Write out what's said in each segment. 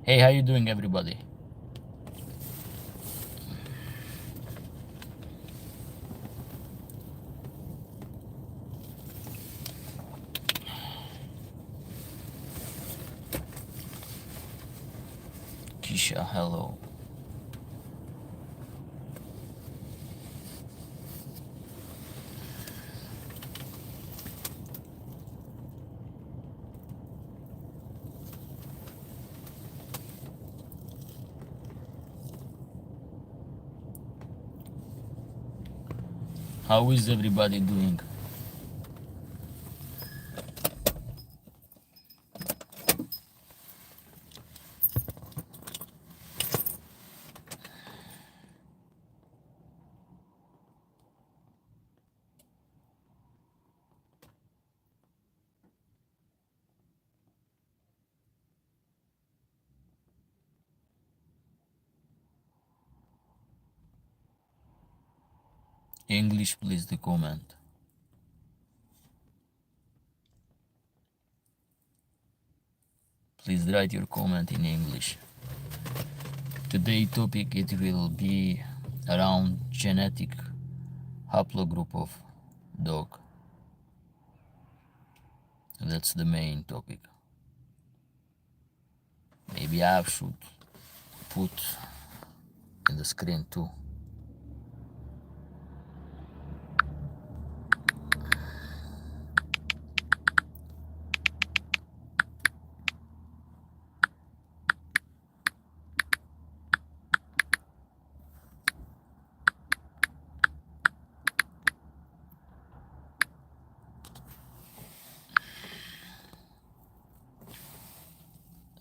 Hey, how you doing, everybody? Kisha, hello. How is everybody doing? English, please, the comment. Please write your comment in English. Today topic it will be around genetic haplogroup of dog. That's the main topic. Maybe I should put in the screen too.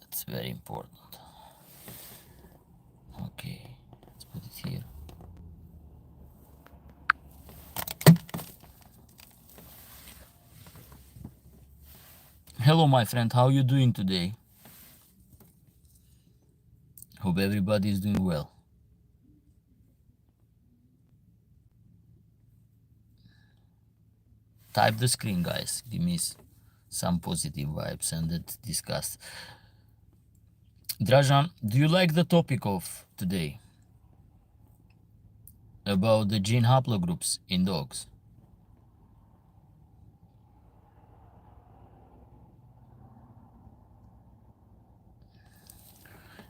It's very important. Okay, let's put it here. Hello, my friend. How you doing today? Hope everybody is doing well. Type the screen, guys. Give me some positive vibes and let's discuss. Drajan, do you like the topic of today about the gene haplogroups in dogs?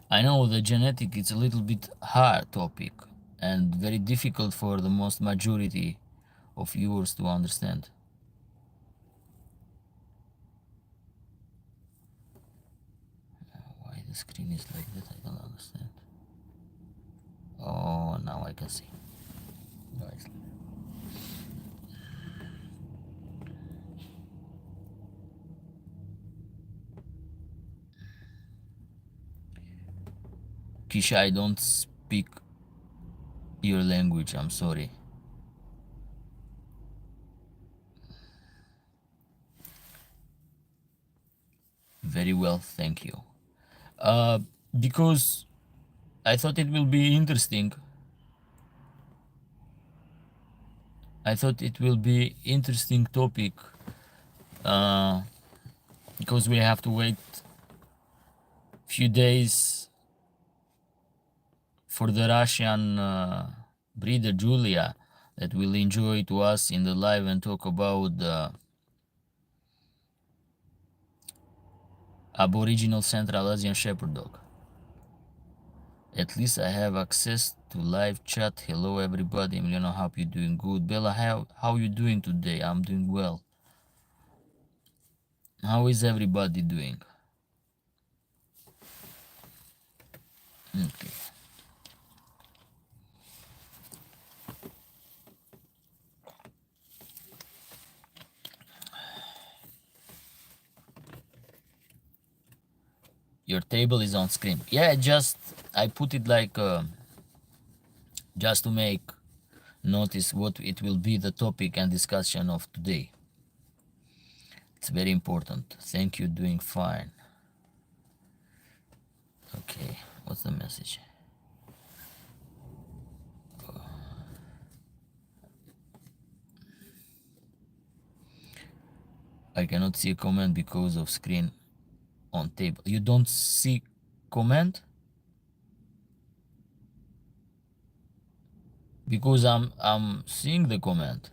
I know the genetic is a little bit hard topic and very difficult for the most majority of viewers to understand. Why the screen is like that? I don't understand. Oh, now I can see. Guys. Kisha, I don't speak your language. I'm sorry. Very well, thank you. Because I thought it will be interesting. I thought it will be interesting topic because we have to wait few days for the Russian breeder Julia that will enjoy to us in the live and talk about the Aboriginal Central Asian Shepherd Dog. At least I have access to live chat. Hello everybody, Emiliano, hope you're doing good. Bella, how you doing today? I'm doing well. How is everybody doing? Okay. Your table is on screen. Yeah, I put it like just to make notice what it will be the topic and discussion of today. It's very important. Thank you, doing fine. Okay, what's the message? I cannot see a comment because of screen on table. You don't see comment? Because I'm seeing the comment.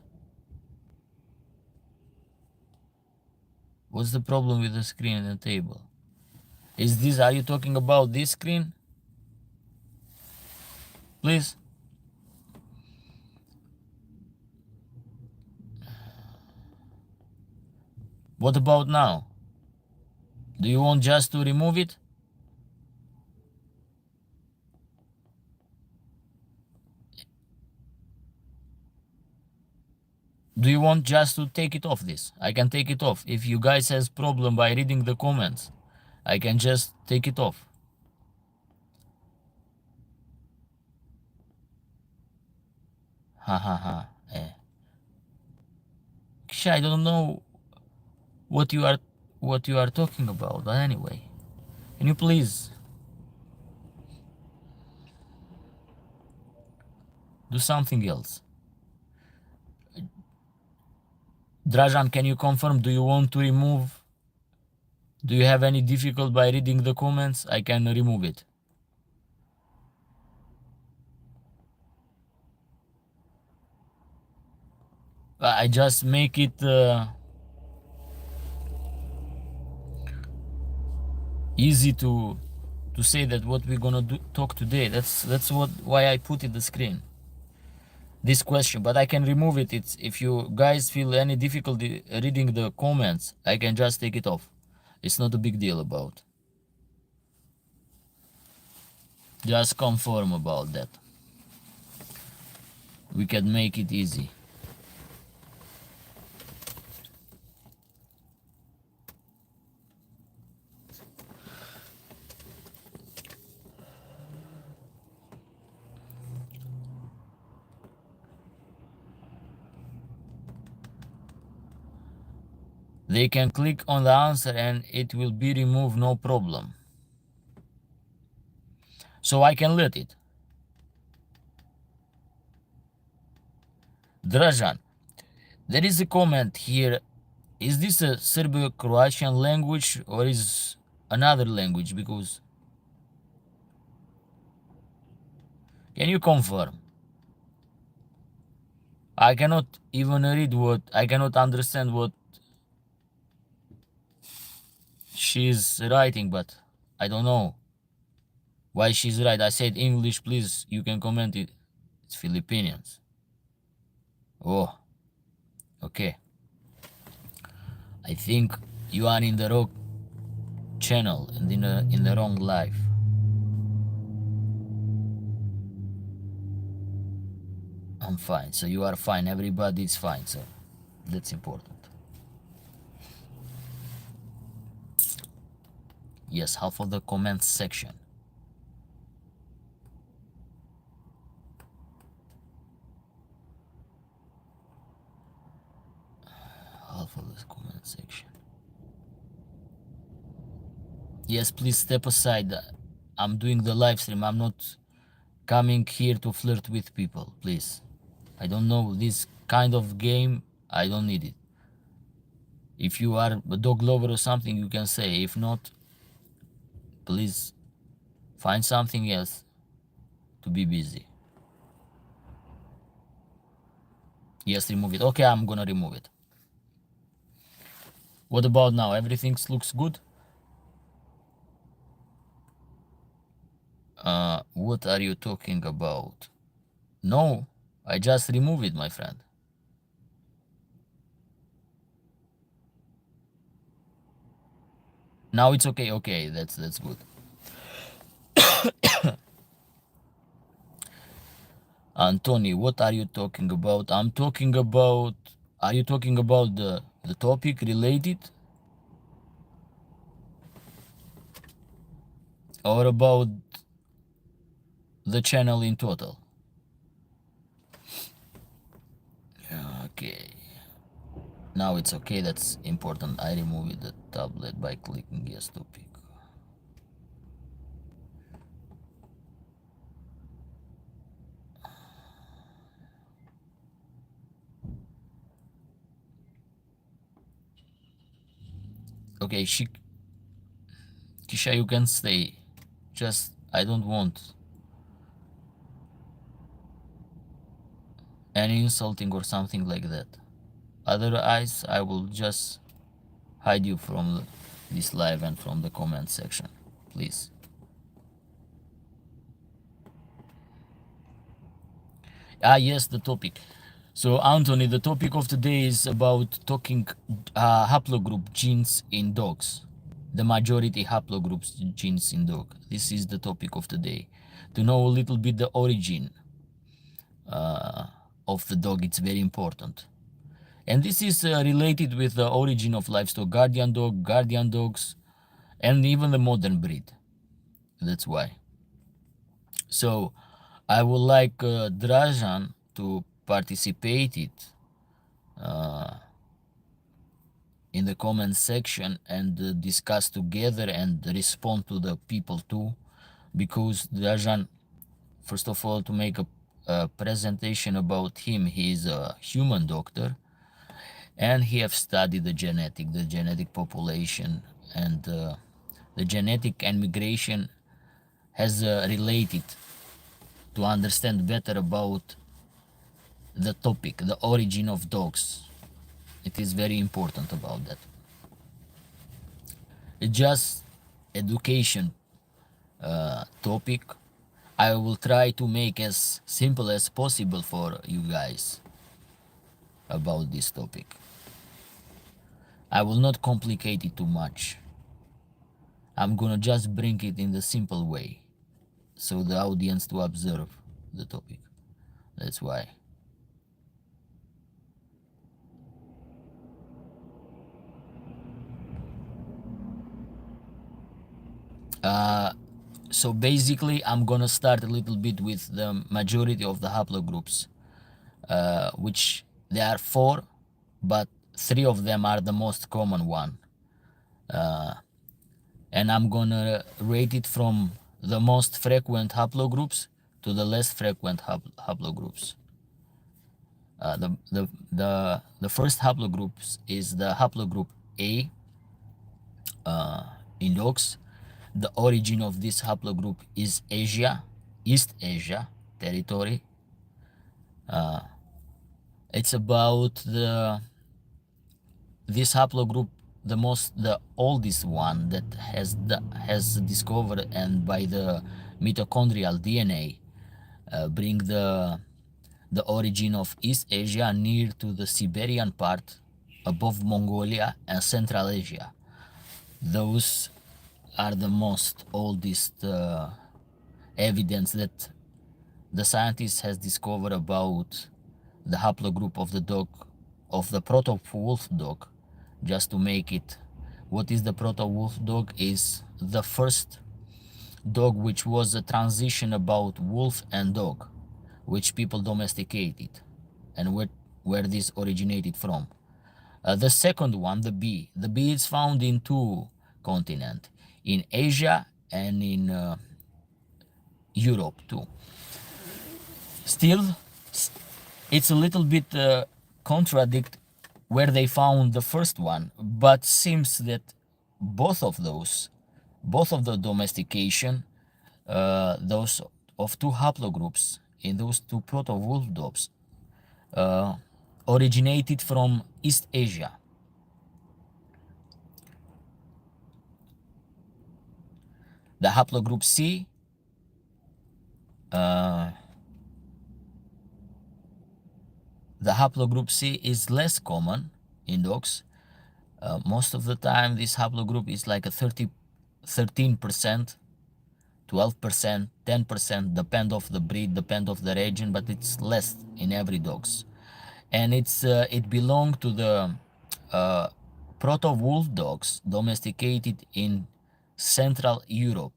What's the problem with the screen and the table? Are you talking about this screen? Please? What about now? Do you want just to remove it? Do you want just to take it off this? I can take it off. If you guys has problem by reading the comments, I can just take it off. Ha ha ha. I don't know what you are talking about, but anyway. Can you please do something else? Drajan, can you confirm? Do you want to remove? Do you have any difficulty by reading the comments? I can remove it. I just make it easy to say that what we're gonna talk today. That's why I put it the screen. This question, but I can remove it. It's if you guys feel any difficulty reading the comments, I can just take it off. It's not a big deal about. Just confirm about that. We can make it easy. They can click on the answer and it will be removed, no problem. So I can let it. Drajan, there is a comment here. Is this a Serbo-Croatian language or is another language? Because can you confirm? I cannot even read I cannot understand what she's writing, but I don't know why she's right. I said English, please, you can comment it. It's Filipinians. Oh, okay. I think you are in the wrong channel and in the wrong life. I'm fine, so you are fine. Everybody is fine, so that's important. Yes, half of the comments section. Half of the comment section. Yes, please step aside. I'm doing the live stream. I'm not coming here to flirt with people, please. I don't know this kind of game. I don't need it. If you are a dog lover or something, you can say. If not, please find something else to be busy. Yes, remove it. Okay, I'm gonna remove it. What about now? Everything looks good? What are you talking about? No, I just removed it, my friend. Now it's okay. Okay, that's good. Anthony, what are you talking about? I'm talking about. Are you talking about the topic related, or about the channel in total? Okay. Now it's okay. That's important. I removed the tablet by clicking yes topic. Okay, Kisha, you can stay Just I don't want any insulting or something like that. Otherwise, I will just hide you from this live and from the comment section, please. Yes, the topic. So, Anthony, the topic of today is about talking haplogroup genes in dogs. The majority haplogroups genes in dog. This is the topic of today. To know a little bit the origin of the dog, it's very important. And this is related with the origin of livestock, guardian dogs, and even the modern breed. That's why. So I would like Dražan to participate it in the comment section and discuss together and respond to the people too, because Dražan, first of all, to make a presentation about him, he is a human doctor, and he have studied the genetic population, and the genetic and migration has related to understand better about the topic, the origin of dogs. It is very important about that. It's just education topic. I will try to make as simple as possible for you guys about this topic. I will not complicate it too much. I'm gonna just bring it in the simple way so the audience to observe the topic. That's why. So basically, I'm gonna start a little bit with the majority of the haplogroups, which there are 4, but 3 of them are the most common one. And I'm gonna rate it from the most frequent haplogroups to the less frequent haplogroups. The first haplogroups is the haplogroup A in dogs. The origin of this haplogroup is Asia, East Asia territory. It's about this haplogroup, the oldest one that has discovered, and by the mitochondrial DNA bring the origin of East Asia near to the Siberian part, above Mongolia and Central Asia. Those are the most oldest evidence that the scientist has discovered about the haplogroup of the dog, of the proto-wolf dog. Just to make it, what is the proto-wolf dog? Is the first dog which was a transition about wolf and dog, which people domesticated, and where this originated from. The second one, the B is found in 2 continents, in Asia and in Europe too. Still, it's a little bit contradict where they found the first one, but seems that both of the domestication, those of 2 haplogroups in those 2 proto-wolf dogs, originated from East Asia. The haplogroup C is less common in dogs. Most of the time, this haplogroup is like a 13%, 12%, 10%, depend of the breed, depend of the region, but it's less in every dogs. And it belonged to the proto-wolf dogs domesticated in Central Europe.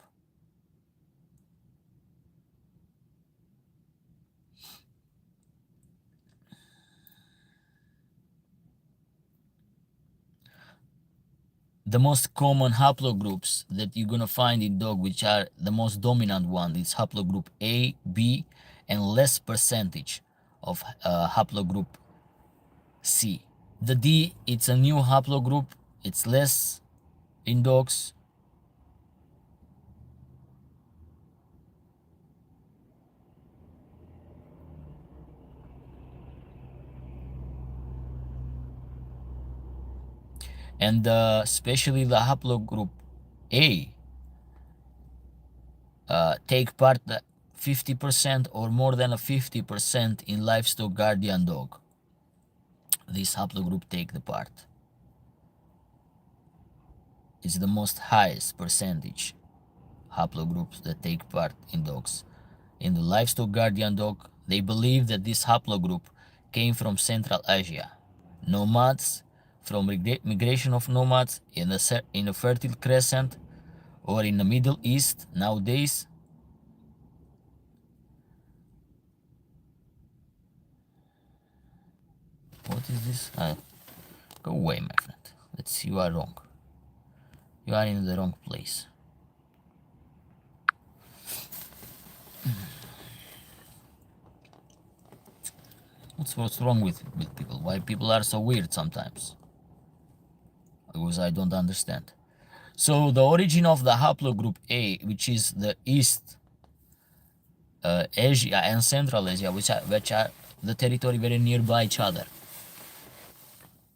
The most common haplogroups that you're gonna find in dog, which are the most dominant one, is haplogroup A, B, and less percentage of haplogroup C. The D, it's a new haplogroup, it's less in dogs. and especially the haplogroup A take part 50% or more than a 50% in livestock guardian dog. This haplogroup take the part. It's the most highest percentage haplogroups that take part in dogs. In the livestock guardian dog, they believe that this haplogroup came from Central Asia. Nomads, from migration of nomads in a Fertile Crescent or in the Middle East nowadays. What is this? Go away, my friend. Let's see, you are wrong. You are in the wrong place. What's wrong with people? Why people are so weird sometimes? Because I don't understand. So the origin of the haplogroup A, which is the East Asia and Central Asia, which are the territory very nearby each other,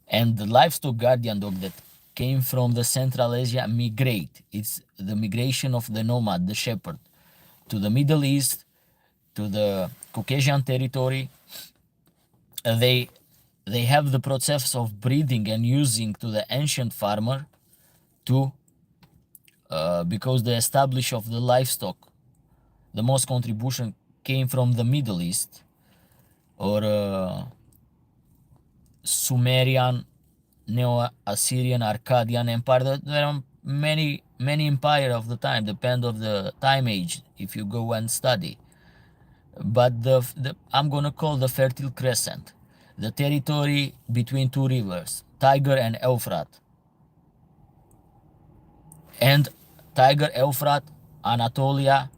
and the livestock guardian dog that came from the Central Asia migrate. It's the migration of the nomad, the shepherd, to the Middle East, to the Caucasian territory. They have the process of breeding and using to the ancient farmer to because the establish of the livestock, the most contribution came from the Middle East or Sumerian, Neo-Assyrian, Akkadian Empire. There are many empire of the time, depend of the time age if you go and study. But I'm gonna call the Fertile Crescent, the territory between two rivers, Tiger and Euphrates. And Tiger, Euphrates, Anatolia,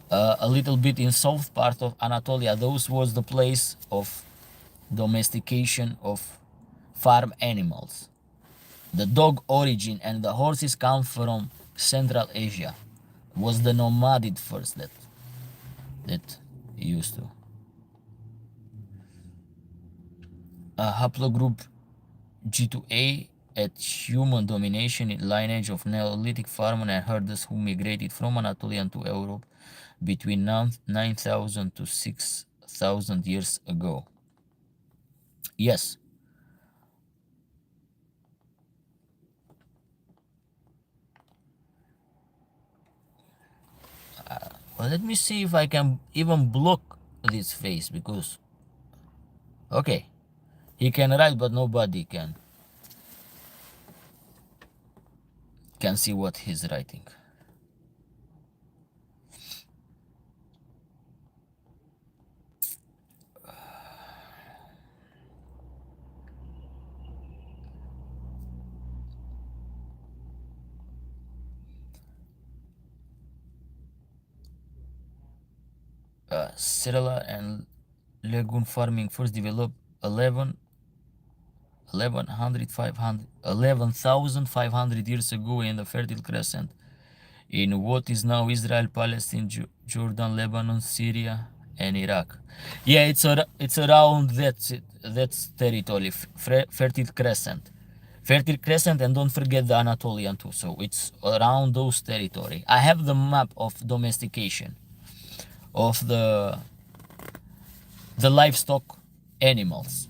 a little bit in south part of Anatolia, those was the place of domestication of farm animals. The dog origin and the horses come from Central Asia. Was the nomadic first that used to. A haplogroup G2A at human domination in lineage of Neolithic farmers and herders who migrated from Anatolia to Europe between 9,000 to 6,000 years ago. Yes. Well, let me see if I can even block this face because... Okay. He can write, but nobody can see what he's writing. Cellular and lagoon farming first developed 11,500 years ago in the Fertile Crescent, in what is now Israel, Palestine, Jordan, Lebanon, Syria, and Iraq. Yeah, it's around that territory, Fertile Crescent. Fertile Crescent, and don't forget the Anatolian too. So it's around those territory. I have the map of domestication of the livestock animals.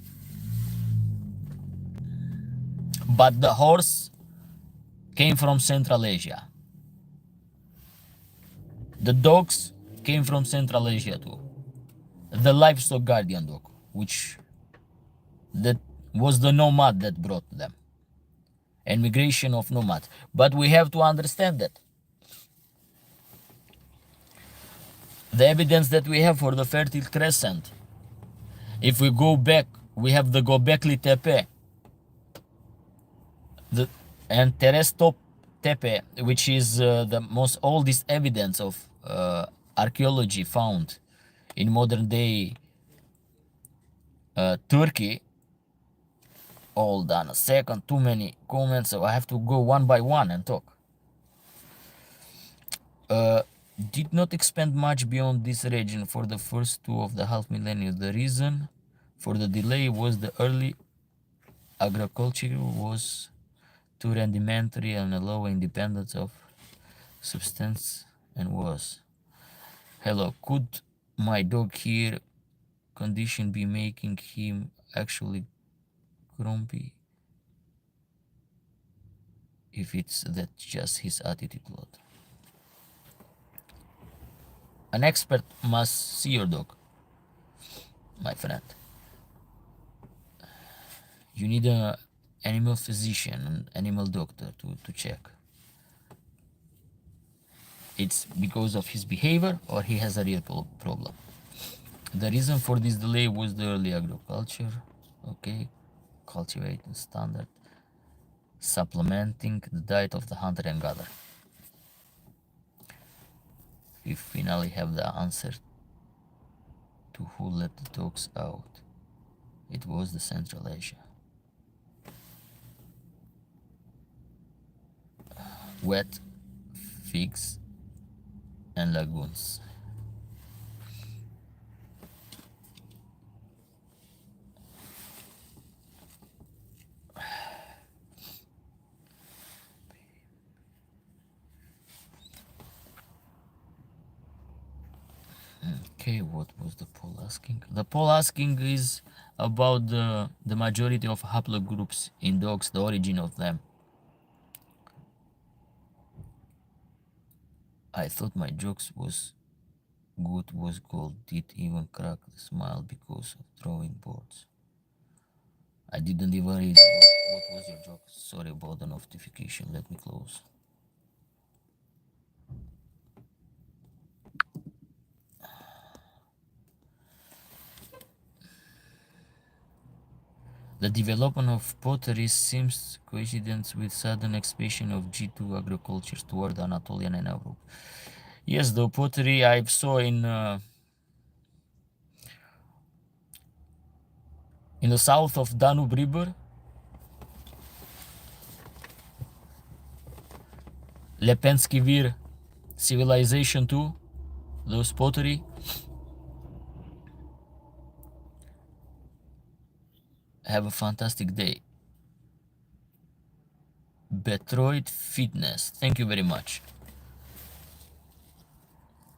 But the horse came from Central Asia. The dogs came from Central Asia too. The livestock guardian dog, which that was the nomad that brought them. And migration of nomads. But we have to understand that the evidence that we have for the Fertile Crescent, if we go back, we have the Gobekli Tepe, and Terestop Tepe, which is the most oldest evidence of archaeology found in modern day Turkey. Hold on a second, too many comments, so I have to go one by one and talk. Did not expand much beyond this region for the first two of the half millennium. The reason for the delay was the early agriculture was too rudimentary and a low independence of substance and was. Hello, could my dog here condition be making him actually grumpy? If it's that just his attitude load. An expert must see your dog, my friend. You need an animal physician, an animal doctor to check. It's because of his behavior or he has a real problem. The reason for this delay was the early agriculture, okay, cultivating standard, supplementing the diet of the hunter and gatherer. We finally have the answer to who let the dogs out. It was the Central Asia. Wet figs and lagoons. Okay, what was the poll asking? The poll asking is about the majority of haplogroups in dogs, the origin of them. I thought my jokes was good was gold, did even crack the smile because of throwing boards. I didn't even read what was your joke. Sorry about the notification, let me close. The development of pottery seems coincident with sudden expansion of G2 agriculture toward Anatolian and Europe. Yes, the pottery I saw in the south of Danube River, Lepensky Vir civilization too, those pottery. Have a fantastic day. Betroid Fitness, thank you very much.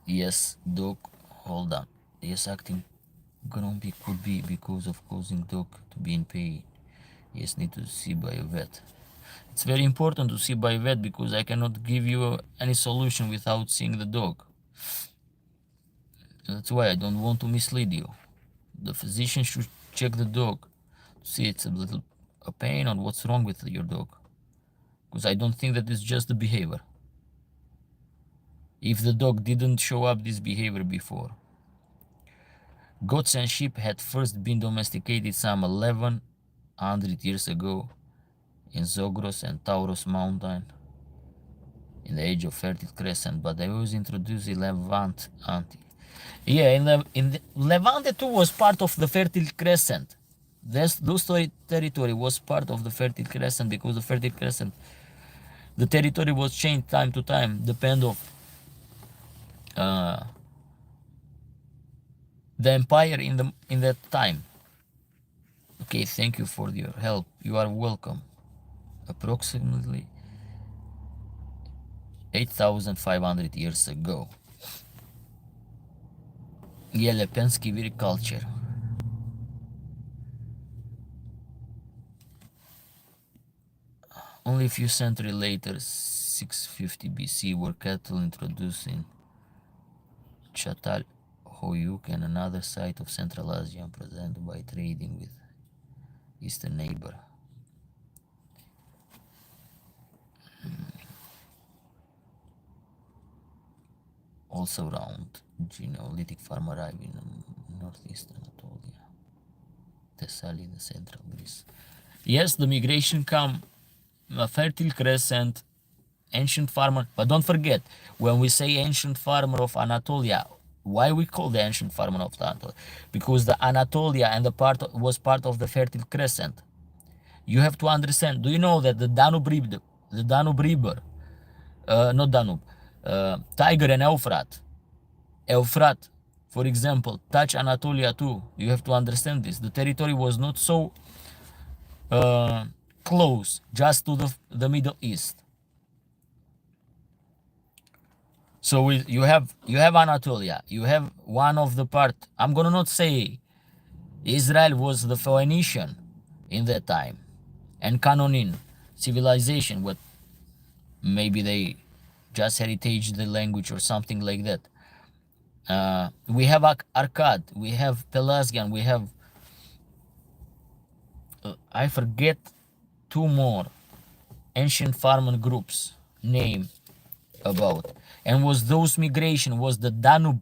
Yes, dog, hold on. Yes, acting grumpy could be because of causing dog to be in pain. Yes, need to see by a vet. It's very important to see by a vet because I cannot give you any solution without seeing the dog. That's why I don't want to mislead you. The physician should check the dog to see it's a little a pain or what's wrong with your dog. Because I don't think that it's just the behavior. If the dog didn't show up this behavior before. Goats and sheep had first been domesticated some 1100 years ago in Zagros and Taurus mountain in the age of Fertile Crescent, but they was introduced in Levant Anti. Yeah, in the Levante too was part of the Fertile Crescent. Those territory was part of the Fertile Crescent because the Fertile Crescent, the territory was changed time to time, depend of the empire in that time. Okay, thank you for your help. You are welcome. Approximately 8,500 years ago. Yelepensky agriculture. Only a few centuries later, 650 BC, were cattle introduced in Chatal, Hoyuk, and another site of Central Asia, presented by trading with eastern neighbor. Also around Neolithic farm arrived in northeast Anatolia, Thessaly, the central Greece. Yes, the migration come a Fertile Crescent, ancient farmer, but don't forget, when we say ancient farmer of Anatolia, why we call the ancient farmer of Anatolia? Because the Anatolia and was part of the Fertile Crescent. You have to understand, do you know that the Danube River, not Danube, Tiger and Euphrat, for example, touch Anatolia too. You have to understand this. The territory was not so close, just to the Middle East. So you have Anatolia. You have one of the part. I'm gonna not say Israel was the Phoenician in that time, and Canine civilization. What maybe they just heritage the language or something like that. We have Akkad, we have Pelasgian, we have I forget two more ancient farming groups name about, and was those migration was the Danube,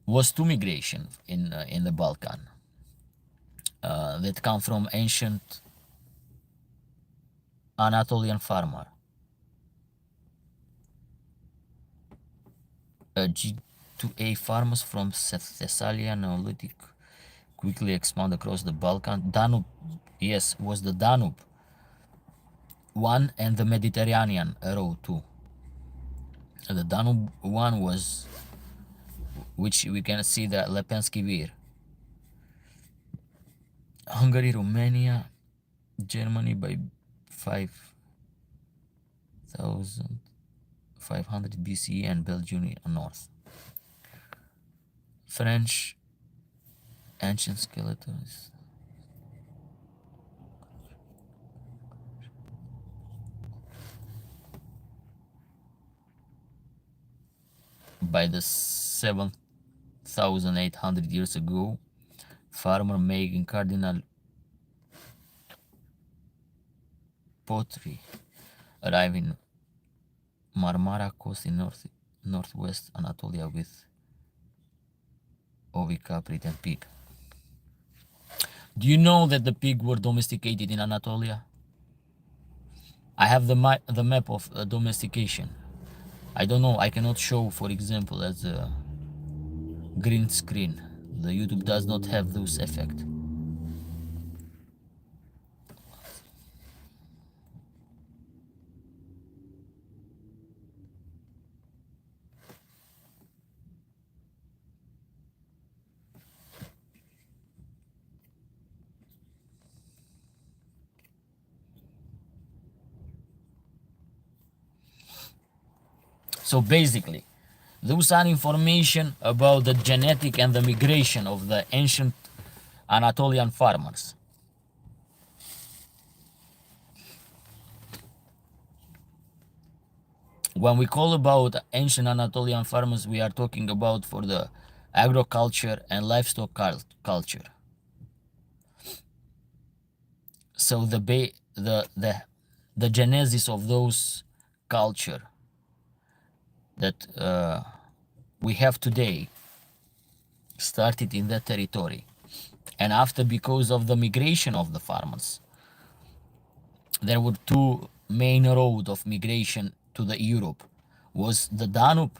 was two migration in the Balkan that come from ancient Anatolian farmer. G2A farmers from Thessalia Neolithic quickly expand across the Balkan. Danube, yes, was the Danube one, and the Mediterranean road too. The Danube one was, which we can see the Lepensky Vir. Hungary, Romania, Germany by 5,500 BCE, and Belgium in north. French ancient skeletons. By the 7,800 years ago, farmer making cardinal pottery arrived in Marmara Coast in northwest Anatolia with ovi, caprid, and pig. Do you know that the pig were domesticated in Anatolia? I have the map of domestication. I don't know, I cannot show, for example, as a green screen. The YouTube does not have those effects. So basically, those are information about the genetic and the migration of the ancient Anatolian farmers. When we call about ancient Anatolian farmers, we are talking about for the agriculture and livestock culture. So the genesis of those culture that we have today started in that territory, and after, because of the migration of the farmers, there were two main roads of migration to the Europe. Was the Danube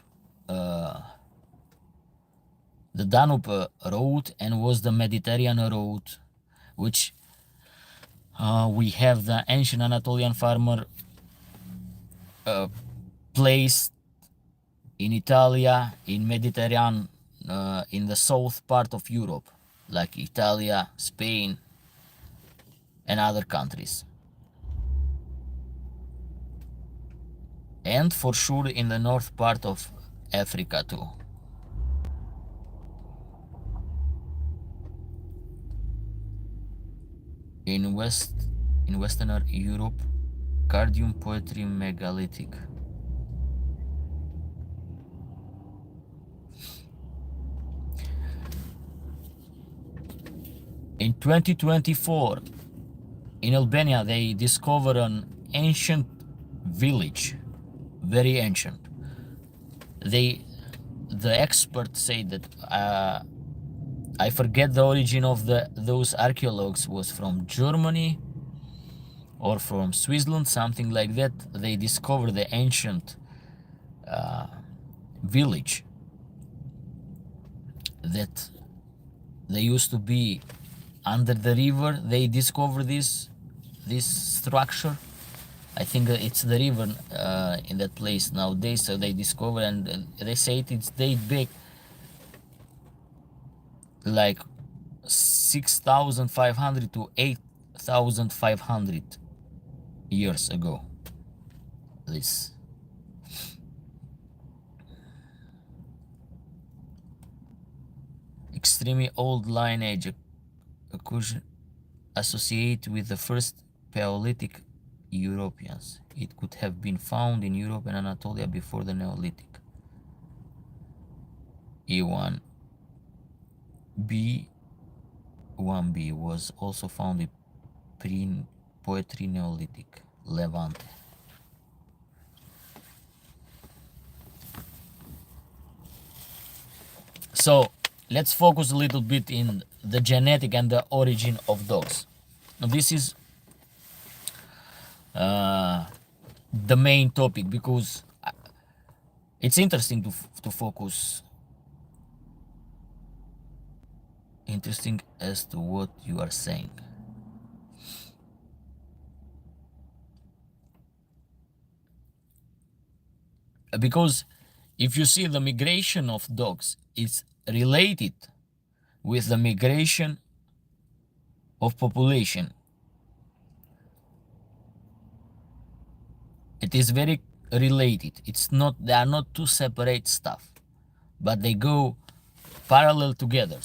road, and was the Mediterranean road, which we have the ancient Anatolian farmer placed in Italia, in Mediterranean, in the south part of Europe, like Italia, Spain, and other countries. And for sure in the north part of Africa too. In Western Europe, Cardium poetry megalithic. In 2024, in Albania, they discovered an ancient village, very ancient. The experts say that I forget the origin of those archaeologues, was from Germany or from Switzerland, something like that. They discovered the ancient village that they used to be under the river. They discovered this structure. I think it's the river in that place nowadays. So they discover, and they say it's date back like 6,500 to 8,500 years ago. This extremely old lineage associated with the first Paleolithic Europeans. It could have been found in Europe and Anatolia before the Neolithic. E1b 1b was also found in pre-poetry Neolithic Levante. So let's focus a little bit in the genetic and the origin of dogs. Now, this is the main topic because it's interesting to focus. Interesting as to what you are saying. Because if you see the migration of dogs, it's related with the migration of population. It is very related. It's not, they are not two separate stuff, but they go parallel together.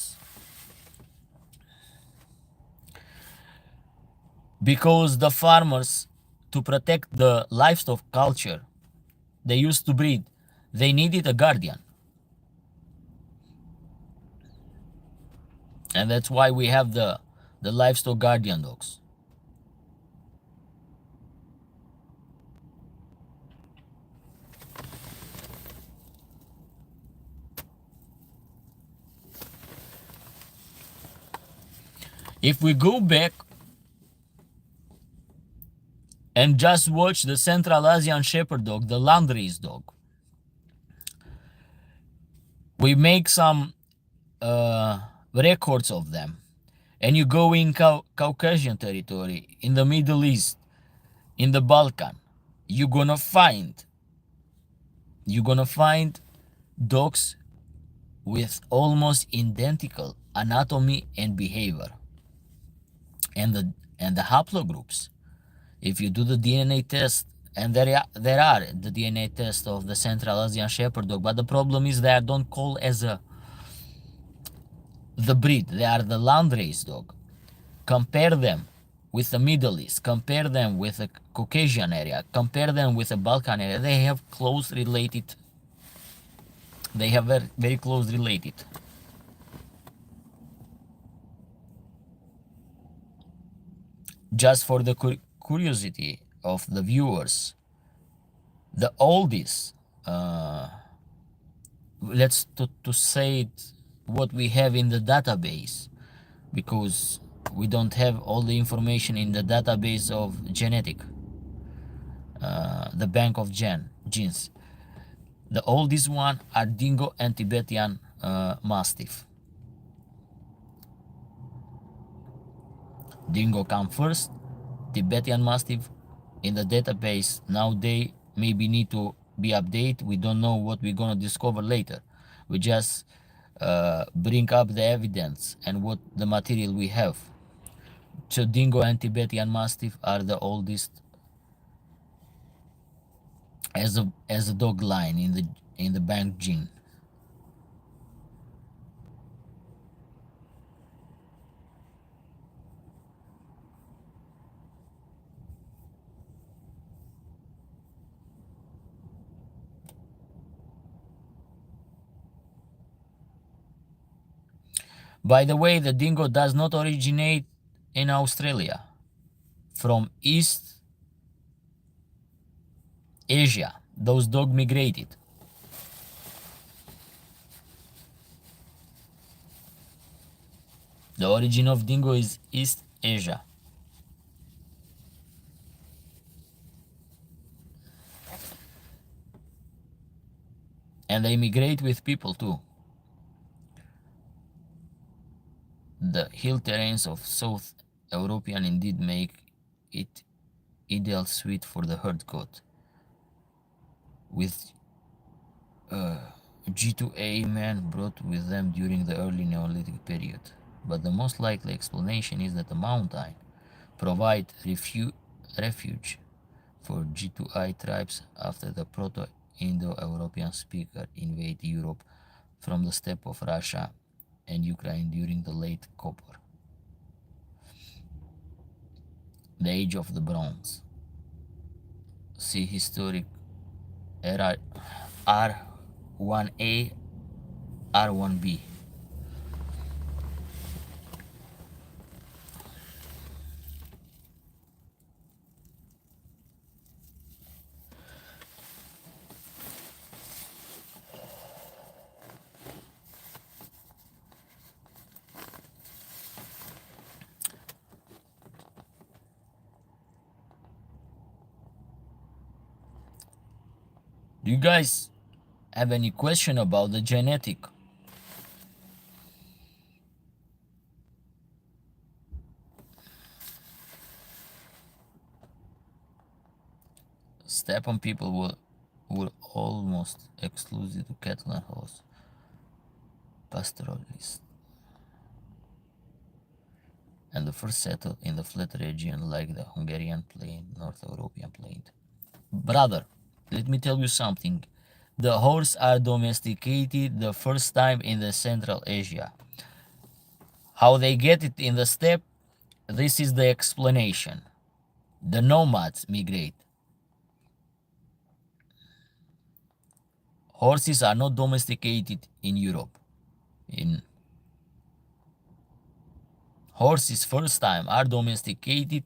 Because the farmers, to protect the livestock culture they used to breed, they needed a guardian. And that's why we have the livestock guardian dogs. If we go back and just watch the Central Asian Shepherd dog, the landrace dog, we make some records of them, and you go in Caucasian territory, in the Middle East, in the Balkan, you're gonna find dogs with almost identical anatomy and behavior, and the haplogroups. If you do the DNA test, and there are the DNA test of the Central Asian Shepherd dog, but the problem is they don't call as the breed. They are the landrace dog. Compare them with the Middle East, compare them with the Caucasian area, compare them with the Balkan area. They have close related. They have very, very close related. Just for the curiosity of the viewers, the oldest, let's to say it, what we have in the database, because we don't have all the information in the database of genetic, the bank of genes. The oldest one are Dingo and Tibetan Mastiff. Dingo come first, Tibetan Mastiff in the database now they maybe need to be updated. We don't know what we're gonna discover later. We just bring up the evidence and what the material we have. So Dingo and Tibetan Mastiff are the oldest as a dog line in the bank gene. By the way, the dingo does not originate in Australia. From East Asia, those dogs migrated. The origin of dingo is East Asia. And they migrate with people too. The hill terrains of South European indeed make it ideal suite for the herd goat. With G2A men brought with them during the early Neolithic period. but the most likely explanation is that the mountain provide refuge for G2I tribes after the Proto-Indo-European speaker invaded Europe from the steppe of Russia and Ukraine during the late Copper, the Age of the Bronze. See historic era R1A, R1B. Do you guys have any question about the genetic? Steppe people were almost exclusive to cattle and horse pastoralists, and the first settled in the flat region like the Hungarian plain, North European plain. Brother, let me tell you something. The horse are domesticated the first time in the Central Asia. How they get it in the steppe? This is the explanation. The nomads migrate. Horses are not domesticated in Europe. Horses first time are domesticated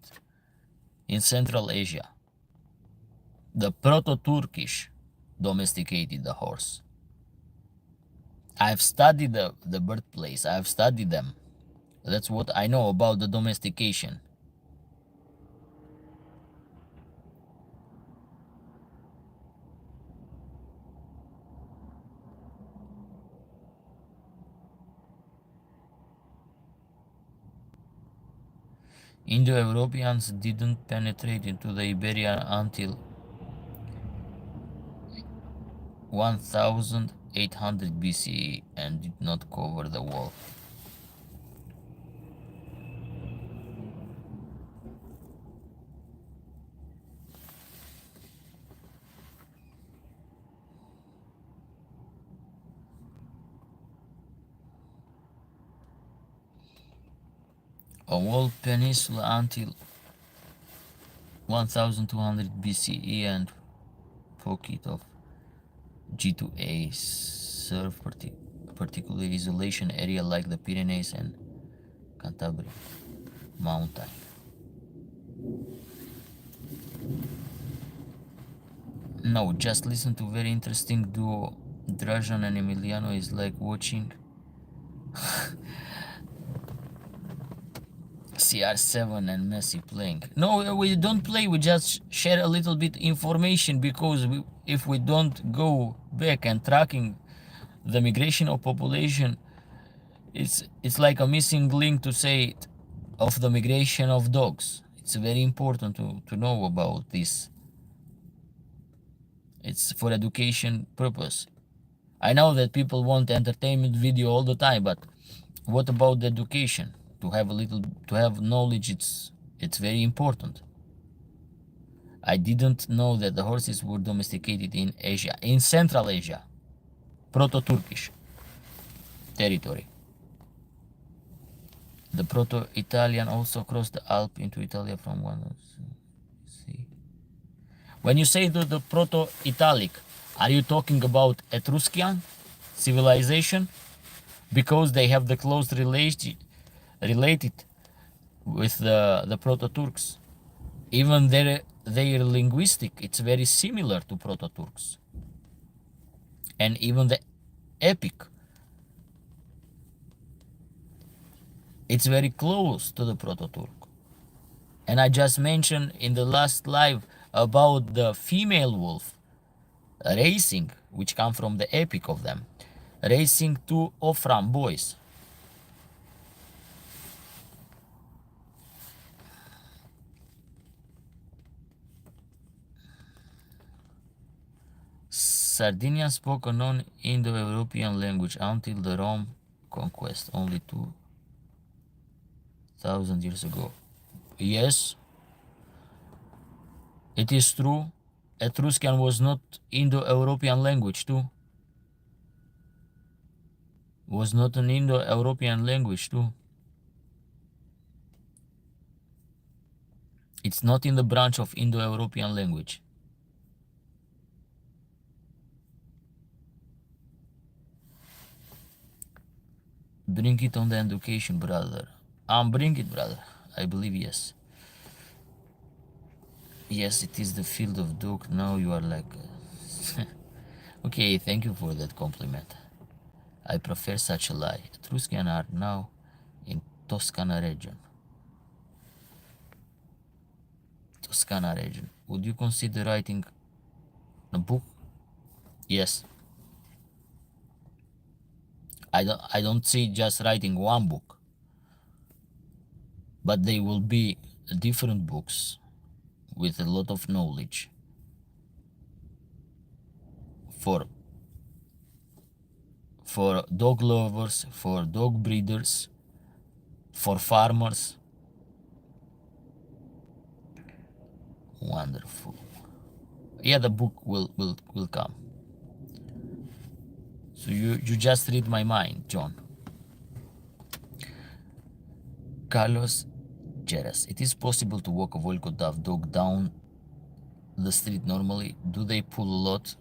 in Central Asia. The Proto-Turkish domesticated the horse. I've studied the birthplace. I've studied them. That's what I know about the domestication. Indo-Europeans didn't penetrate into the Iberian until 1800 BCE and did not cover the wall. A whole peninsula until 1200 BCE and pocket of G2A serve particular isolation area like the Pyrenees and Cantabria mountain. No, just listen to very interesting duo. Drajan and Emiliano is like watching CR7 and Messi playing. No, we don't play, we just share a little bit information, because if we don't go back and tracking the migration of population, it's like a missing link to say of the migration of dogs. It's very important to know about this. It's for education purpose. I know that people want entertainment video all the time, but what about the education? To have knowledge, it's very important. I didn't know that the horses were domesticated in Asia, in Central Asia, Proto-Turkish territory. The Proto-Italian also crossed the Alps into Italy from one. See, when you say the Proto-Italic, are you talking about Etruscan civilization? Because they have the close related with the Proto-Turks. Even their linguistic, it's very similar to Proto-Turks. And even the epic, it's very close to the Proto-Turk. And I just mentioned in the last live about the female wolf racing, which come from the epic of them, racing two Ofram boys. Sardinian spoke a non-Indo-European language until the Rome conquest. Only two 1,000 years ago. Yes, it is true. Etruscan was not Indo-European language too. Was not an Indo-European language too. It's not in the branch of Indo-European language. Bring it on the education, brother. Bring it, brother. I believe yes. Yes, it is the field of dog. Now you are like... Okay, thank you for that compliment. I prefer such a lie. Etruscan are now in Toscana region. Toscana region. Would you consider writing a book? Yes. I don't see just writing one book, but they will be different books with a lot of knowledge for dog lovers, for dog breeders, for farmers. Wonderful. Yeah, the book will come. So you just read my mind, John. Carlos Jeres. It is possible to walk a Volkodov dog down the street normally. Do they pull a lot?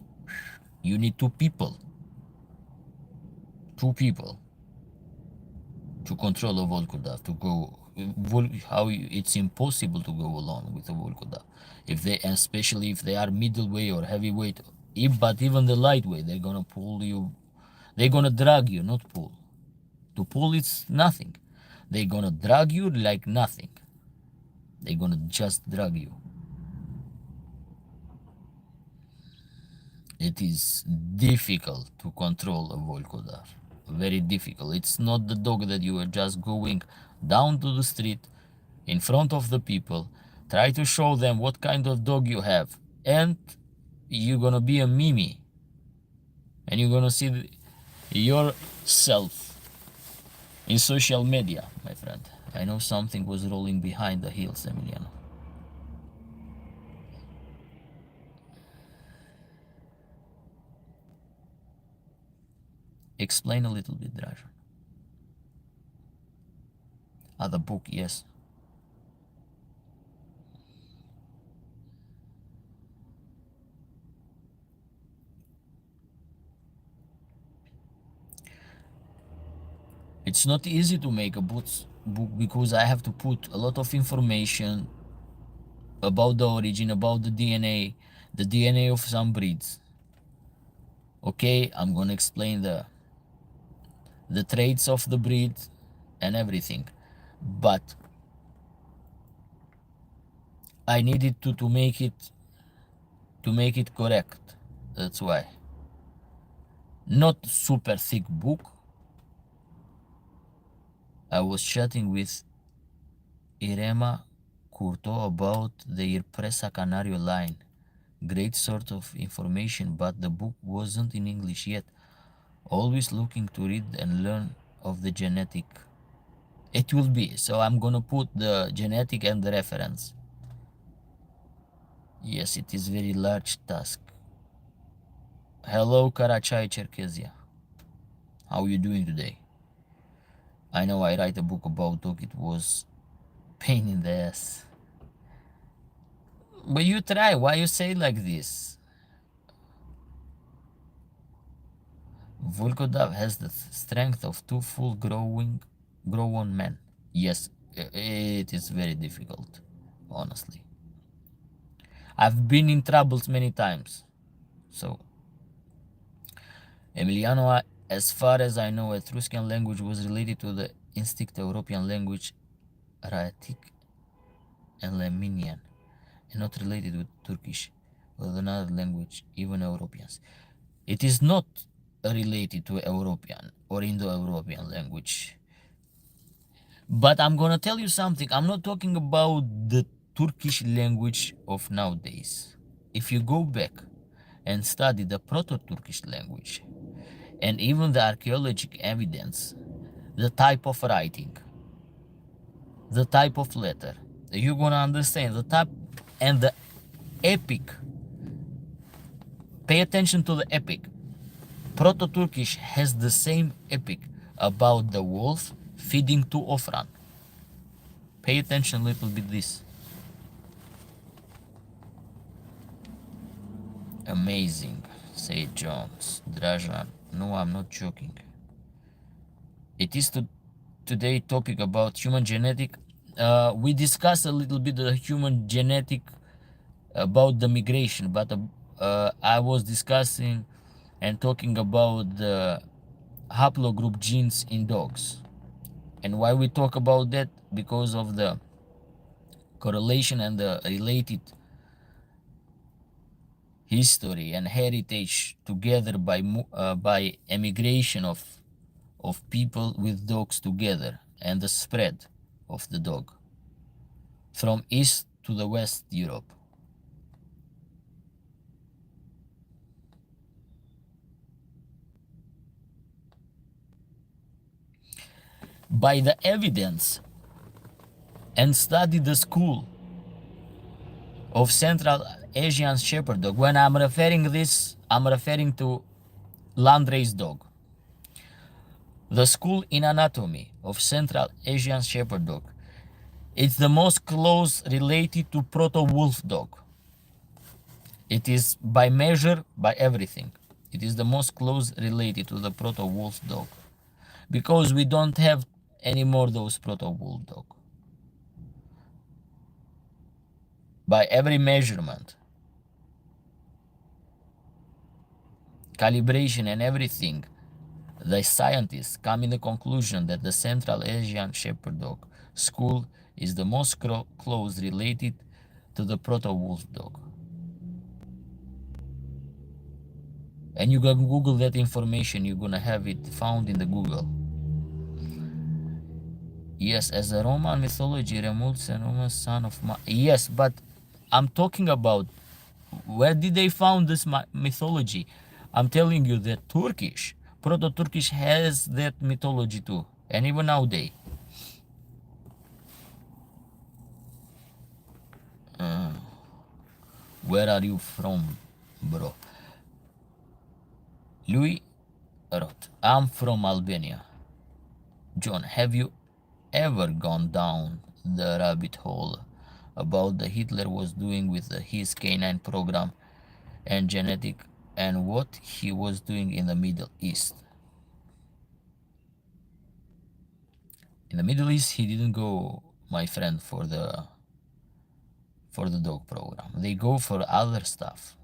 You need two people to control a Volkodov, to go. It's impossible to go alone with a Volkodov, especially if they are middleweight or heavyweight. But even the lightweight, they're gonna pull you. They're gonna drag you, not pull. To pull, it's nothing. They're gonna drag you like nothing. They're gonna just drag you. It is difficult to control a Volkodar. Very difficult. It's not the dog that you are just going down to the street in front of the people, try to show them what kind of dog you have, and you're gonna be a mimi, and you're gonna see yourself in social media, my friend. I know something was rolling behind the hills, Emiliano. Explain a little bit, Dražan. The book, yes. It's not easy to make a book because I have to put a lot of information about the origin, about the DNA of some breeds. Okay, I'm gonna explain the traits of the breed and everything, but I needed to make it correct. That's why. Not super thick book. I was chatting with Irema Curto about their Presa Canario line. Great sort of information, but the book wasn't in English yet. Always looking to read and learn of the genetic. It will be, so I'm gonna put the genetic and the reference. Yes, it is very large task. Hello, Karachay, Cherkezia. How are you doing today? I know I write a book about dog. It was pain in the ass. But you try. Why you say like this? Volkodov has the strength of two full grown men. Yes, it is very difficult, honestly. I've been in troubles many times. So, Emiliano, as far as I know, Etruscan language was related to the instinct European language, Raetic and Lemnian, and not related with Turkish or another language, even Europeans. It is not related to European or Indo-European language. But I'm gonna tell you something. I'm not talking about the Turkish language of nowadays. If you go back and study the Proto-Turkish language and even the archaeological evidence, the type of writing, the type of letter. You're gonna understand the type and the epic. Pay attention to the epic. Proto-Turkish has the same epic about the wolf feeding to Ofran. Pay attention a little bit this. Amazing, say Jones. Dražan, no, I'm not joking. It is today topic about human genetic. We discussed a little bit the human genetic about the migration, but I was discussing and talking about the haplogroup genes in dogs. And why we talk about that? Because of the correlation and the related history and heritage together by emigration of people with dogs together, and the spread of the dog from East to the West Europe. By the evidence and study the school of Central Asian Shepherd dog. When I'm referring this, I'm referring to landrace dog. The school in anatomy of Central Asian Shepherd dog. It's the most close related to proto-wolf dog. It is by measure, by everything. It is the most close related to the proto-wolf dog. Because we don't have anymore those proto-wolf dog. By every measurement, calibration and everything, the scientists come in the conclusion that the Central Asian Shepherd dog school is the most close related to the proto-wolf dog. And you can Google that information, you're gonna have it found in the Google. Yes, as a Roman mythology, Remulus and Roman son of yes, but I'm talking about where did they found this mythology? I'm telling you that Turkish, Proto-Turkish has that mythology too, and even nowadays. Where are you from, bro? Louis wrote, I'm from Albania. John, have you ever gone down the rabbit hole about the Hitler was doing with his canine program and genetic and what he was doing in the Middle East? In the Middle East, he didn't go, my friend, for the dog program. They go for other stuff.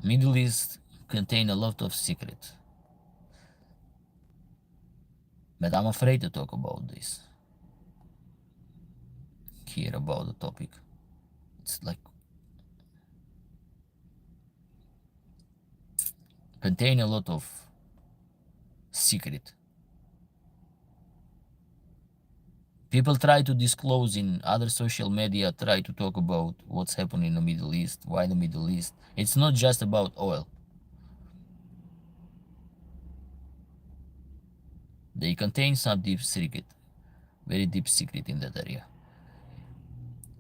Middle East contain a lot of secret. But I'm afraid to talk about this here about the topic. It's like contain a lot of secret. People try to disclose in other social media, try to talk about what's happening in the Middle East, why the Middle East. It's not just about oil. They contain some deep secret, very deep secret in that area.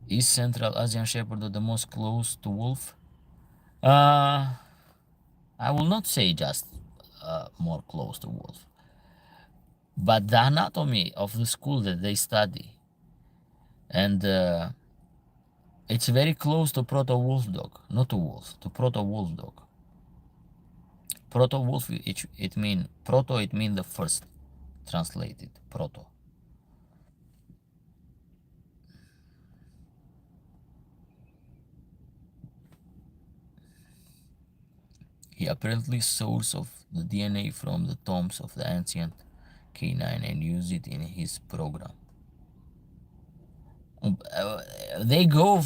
Is Central Asian Shepherd the most close to wolf? I will not say just more close to wolf. But the anatomy of the school that they study, and it's very close to proto-wolf dog, not to wolf, to proto-wolf dog. Proto-wolf, it mean proto, it mean the first, translated, proto. He apparently source of the DNA from the tombs of the ancient Canine and use it in his program. They go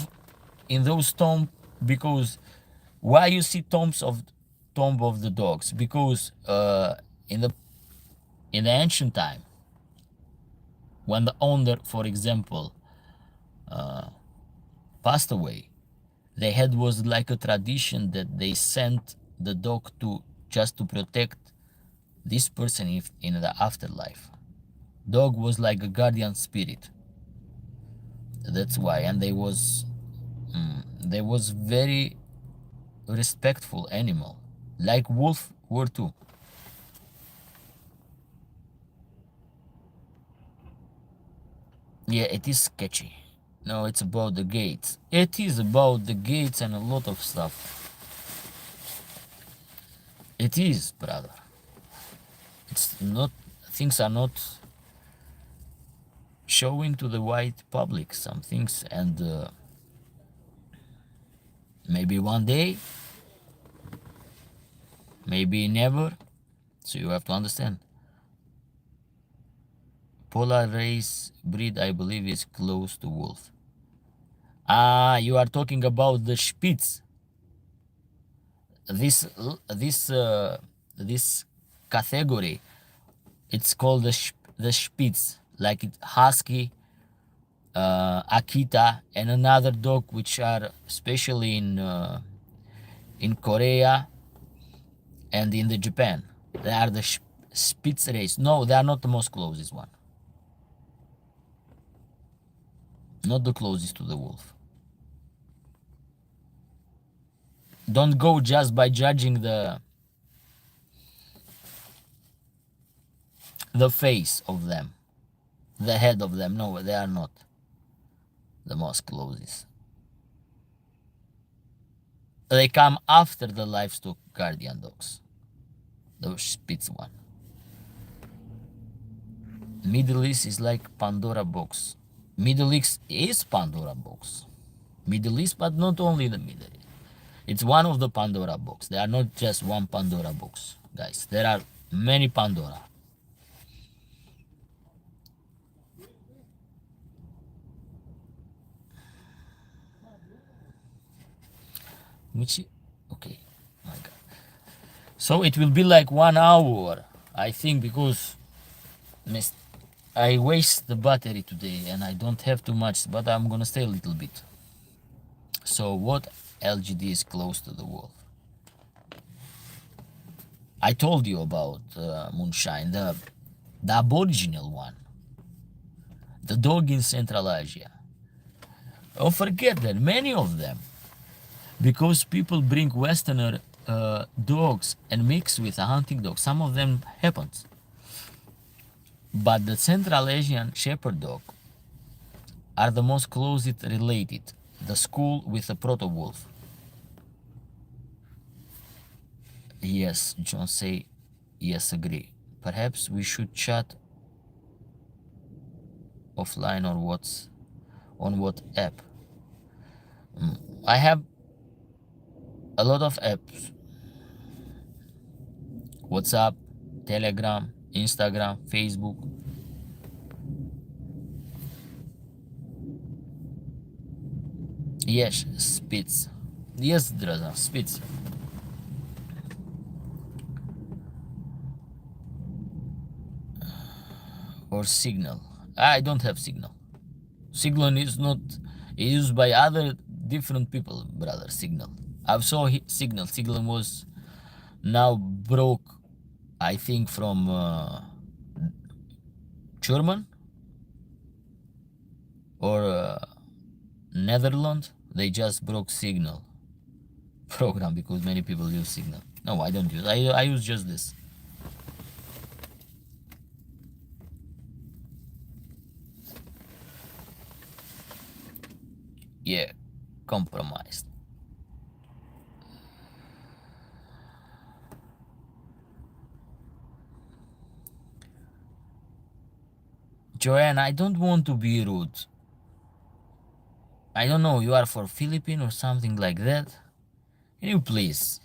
in those tombs because why you see tombs of tomb of the dogs? Because in the ancient time, when the owner, for example, passed away, they had was like a tradition that they sent the dog to just to protect this person in the afterlife. Dog was like a guardian spirit. That's why, and they was very respectful animal, like wolf were too. Yeah, it is sketchy. No, it's about the gates. It is about the gates and a lot of stuff. It is, brother. It's not. Things are not showing to the wide public some things, and maybe one day, maybe never. So you have to understand. Polar race breed, I believe, is close to wolf. Ah, you are talking about the Spitz. This this uh, this category, it's called the Spitz, like it husky, Akita, and another dog which are especially in Korea and in the Japan. They are the Spitz race. No, they are not the most closest one. Not the closest to the wolf. Don't go just by judging the face of them, the head of them. No, they are not the most closest. They come after the livestock guardian dogs, the Spitz one. Middle East is like Pandora box. Middle East is Pandora box. Middle East, but not only the Middle East. It's one of the Pandora box. There are not just one Pandora box, guys. There are many Pandora. Which, okay, my God. So it will be like 1 hour, I think, because I waste the battery today and I don't have too much, but I'm gonna stay a little bit. So what LGD is close to the wolf? I told you about Moonshine, the aboriginal one, the dog in Central Asia. Don't forget that many of them, because people bring Westerner dogs and mix with a hunting dog, some of them happens. But the Central Asian Shepherd dog are the most closely related, the school with the proto-wolf. Yes, John say, yes, agree. Perhaps we should chat offline or on what app. I have a lot of apps. WhatsApp, Telegram, Instagram, Facebook. Yes, Spitz. Yes, Draza, Spitz. Or Signal. I don't have Signal. Signal is not used by other different people, brother. Signal. I saw Signal. Signal was now broke, I think, from German or Netherlands. They just broke Signal program because many people use Signal. No, I don't use. I use just this. Yeah, compromised. Joanne, I don't want to be rude. I don't know, you are for Philippine or something like that? Can you please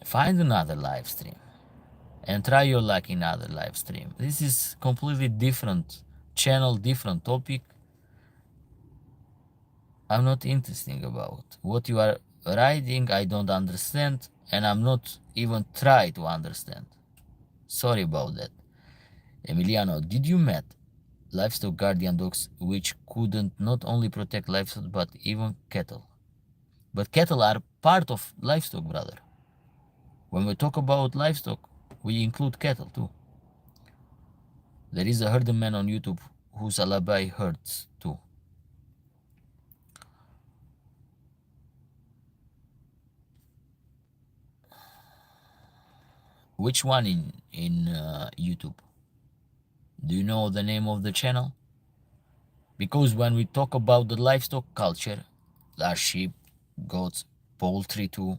find another live stream and try your luck in other live stream? This is completely different channel, different topic. I'm not interested about what you are writing. I don't understand, and I'm not even try to understand. Sorry about that. Emiliano, did you met livestock guardian dogs which couldn't not only protect livestock but even cattle? But cattle are part of livestock, brother. When we talk about livestock, we include cattle too. There is a herdsman on YouTube whose alibi herds too. Which one in YouTube? Do you know the name of the channel? Because when we talk about the livestock culture, there are sheep, goats, poultry too,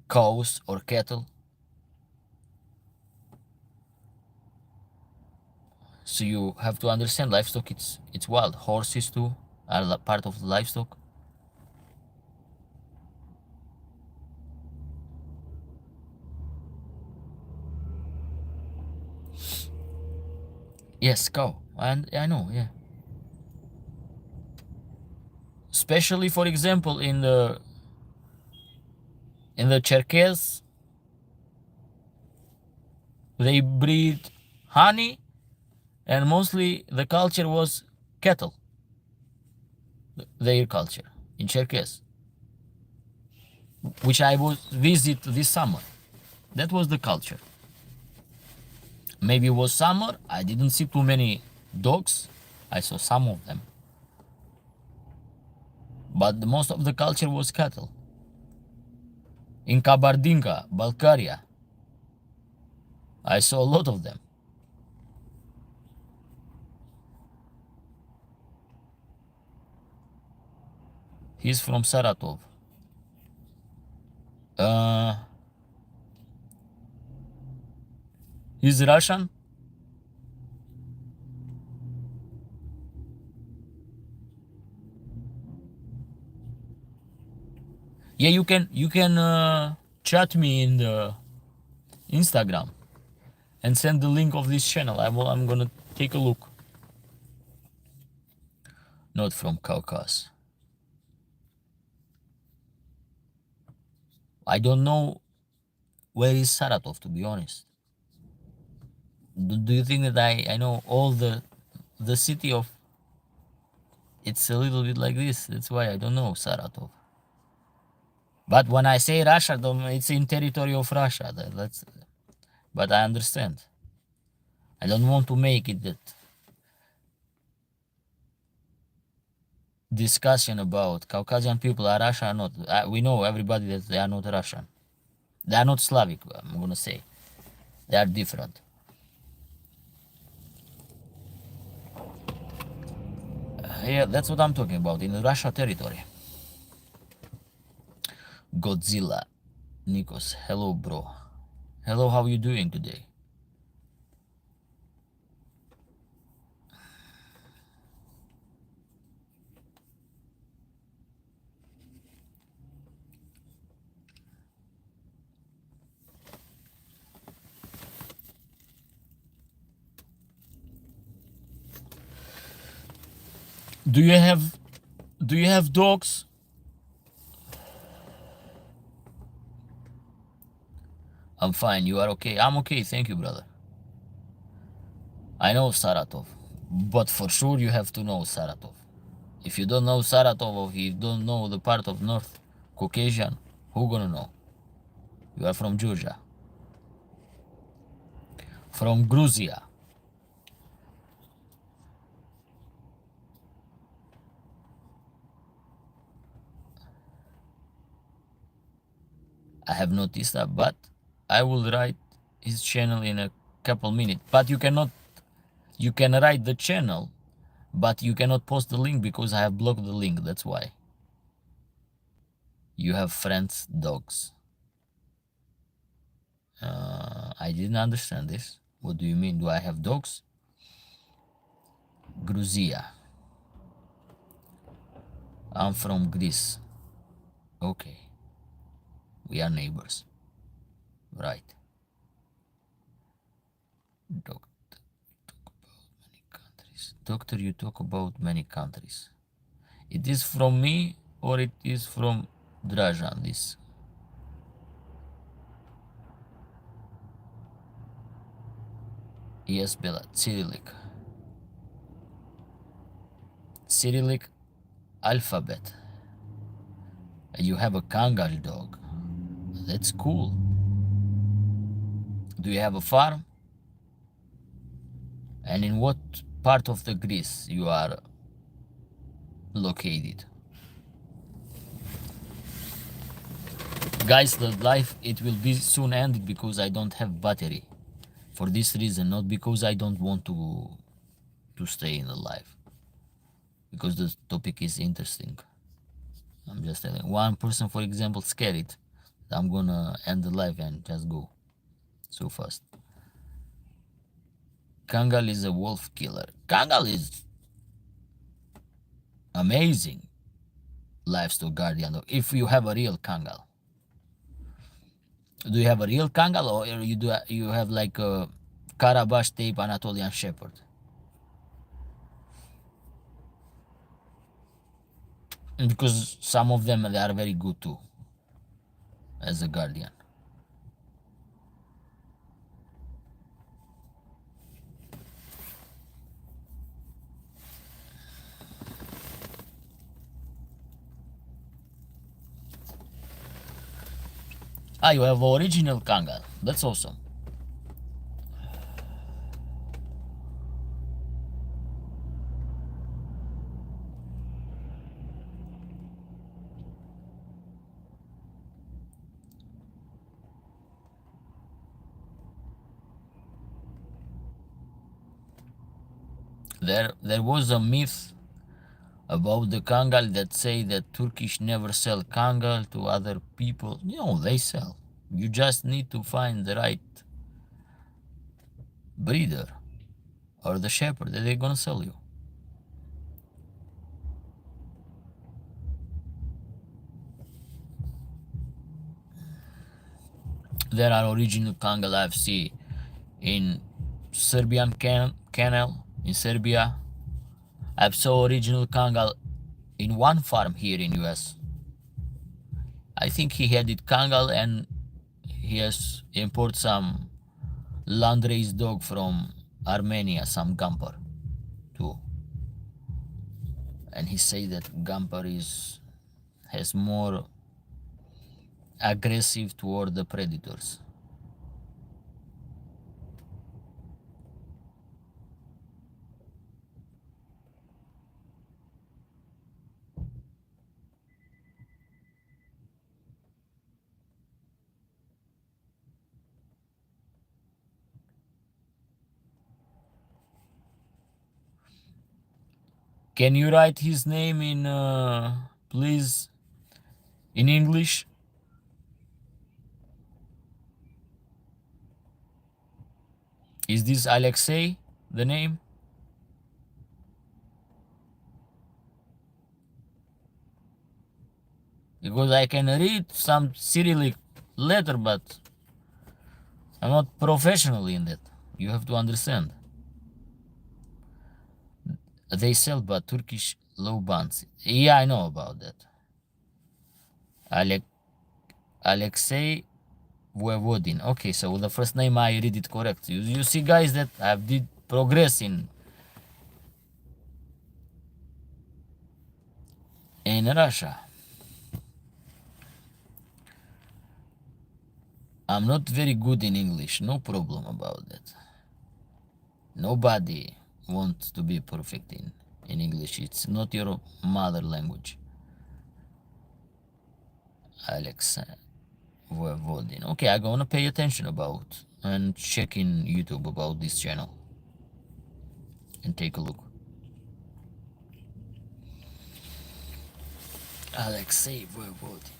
cows or cattle. So you have to understand livestock. It's wild. Horses too are part of the livestock. Yes, cow. And I know, yeah. Especially, for example, in the Cherkess, they breed honey, and mostly the culture was cattle. Their culture in Cherkess, which I was visit this summer. That was the culture. Maybe it was summer. I didn't see too many dogs. I saw some of them. But most of the culture was cattle. In Kabardinka, Bulgaria, I saw a lot of them. He's from Saratov. He's Russian. Yeah, you can chat me in the Instagram and send the link of this channel. I'm gonna take a look. Not from Caucasus. I don't know where is Saratov, to be honest. Do you think that I know all the city of? It's a little bit like this. That's why I don't know Saratov. But when I say Russia, it's in territory of Russia. But I understand. I don't want to make it that discussion about Caucasian people are Russian or not. We know everybody that they are not Russian. They are not Slavic, I'm gonna say. They are different. Yeah, that's what I'm talking about, in Russia territory. Godzilla. Nikos, hello bro. Hello, how you doing today? Do you have dogs? I'm fine. You are okay? I'm okay. Thank you, brother. I know Saratov, but for sure you have to know Saratov. If you don't know Saratov, or if you don't know the part of North Caucasian, who gonna know? You are from Georgia. From Georgia. I have noticed that, but I will write his channel in a couple minutes. But you can write the channel, but you cannot post the link because I have blocked the link. That's why. You have friends, dogs. I didn't understand this. What do you mean? Do I have dogs? Georgia. I'm from Greece. Okay. We are neighbors. Right. Doctor, you talk about many countries. It is from me or it is from Drajan, this? Yes, Bella. Cyrillic. Cyrillic alphabet. You have a Kangal dog. That's cool. Do you have a farm? And in what part of the Greece you are located? Guys, the life, it will be soon ended because I don't have battery. For this reason, not because I don't want to stay in the life. Because the topic is interesting. I'm just telling one person, for example, scared. I'm gonna end the life and just go so fast. Kangal is a wolf killer. Kangal is amazing livestock guardian dog. If you have a real Kangal, do you have a real Kangal, or you have like a Karabash tape Anatolian Shepherd? Because some of them, they are very good too as a guardian. Ah, you have original Kangal. That's awesome. There was a myth about the Kangal that say that Turkish never sell Kangal to other people. No, they sell. You just need to find the right breeder or the shepherd that they're gonna sell you. There are original Kangal I've seen in Serbian canal in Serbia. I've saw original Kangal in one farm here in US. I think he had it Kangal and he has imported some landrace dog from Armenia, some Gamper too. And he say that Gamper has more aggressive toward the predators. Can you write his name in, please, in English? Is this Alexei, the name? Because I can read some Cyrillic letter, but I'm not professional in that. You have to understand. They sell but Turkish low bands. Yeah, I know about that. Alexei Voevodin. Okay, so the first name I read it correct. You see, guys, that I did progress in Russia. I'm not very good in English. No problem about that. Nobody wants to be perfect in English. It's not your mother language. Alexei Voevodin. Okay, I'm gonna pay attention about and check in YouTube about this channel and take a look. Alexei Voevodin.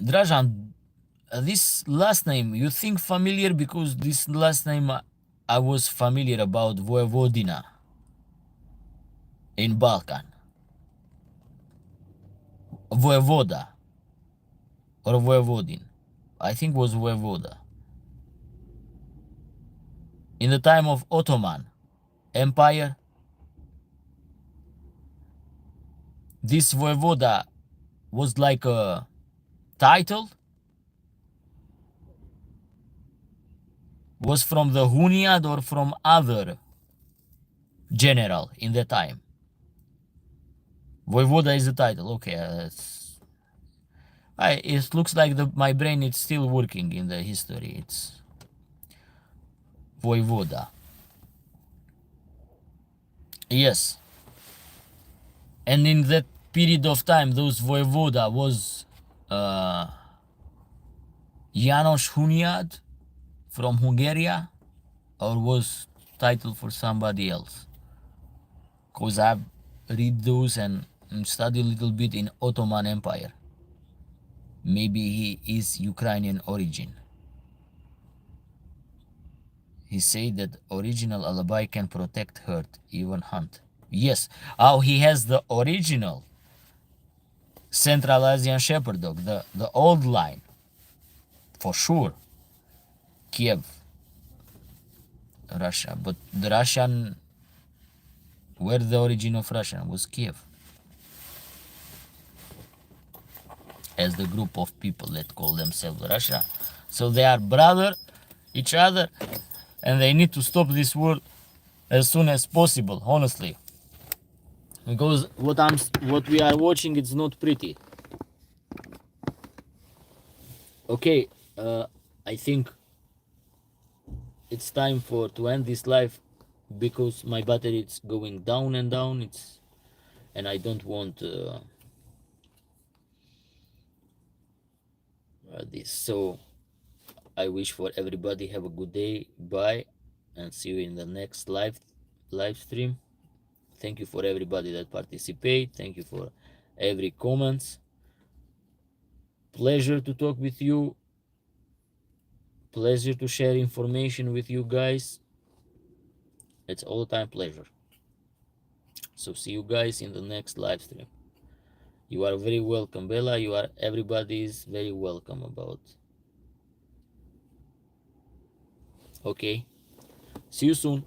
Drajan, this last name, you think familiar because this last name I was familiar about Voevodina in Balkan. Voevoda or Voevodin. I think was Voevoda. In the time of Ottoman Empire, this Voevoda was like a title, was from the Hunyad or from other general in the time. Voivoda is the title. Okay, it looks like my brain is still working in the history. It's Voivoda. Yes. And in that period of time, those Voivoda was János Hunyad from Hungary, or was title for somebody else? Because I've read those and studied a little bit in Ottoman Empire. Maybe he is Ukrainian origin. He said that original alibi can protect, hurt, even hunt. Yes. Oh, he has the original Central Asian Shepherd dog, the old line. For sure. Kiev, Russia. But the Russian, where the origin of Russian was Kiev. As the group of people that call themselves Russia. So they are brother each other, and they need to stop this war as soon as possible, honestly. Because what we are watching, it's not pretty. Okay, I think it's time to end this live, because my battery is going down and down. And I don't want this. So I wish for everybody have a good day. Bye, and see you in the next live stream. Thank you for everybody that participate. Thank you for every comments. Pleasure to talk with you. Pleasure to share information with you guys. It's all time pleasure. So see you guys in the next live stream. You are very welcome, Bella. Everybody is very welcome about. Okay. See you soon.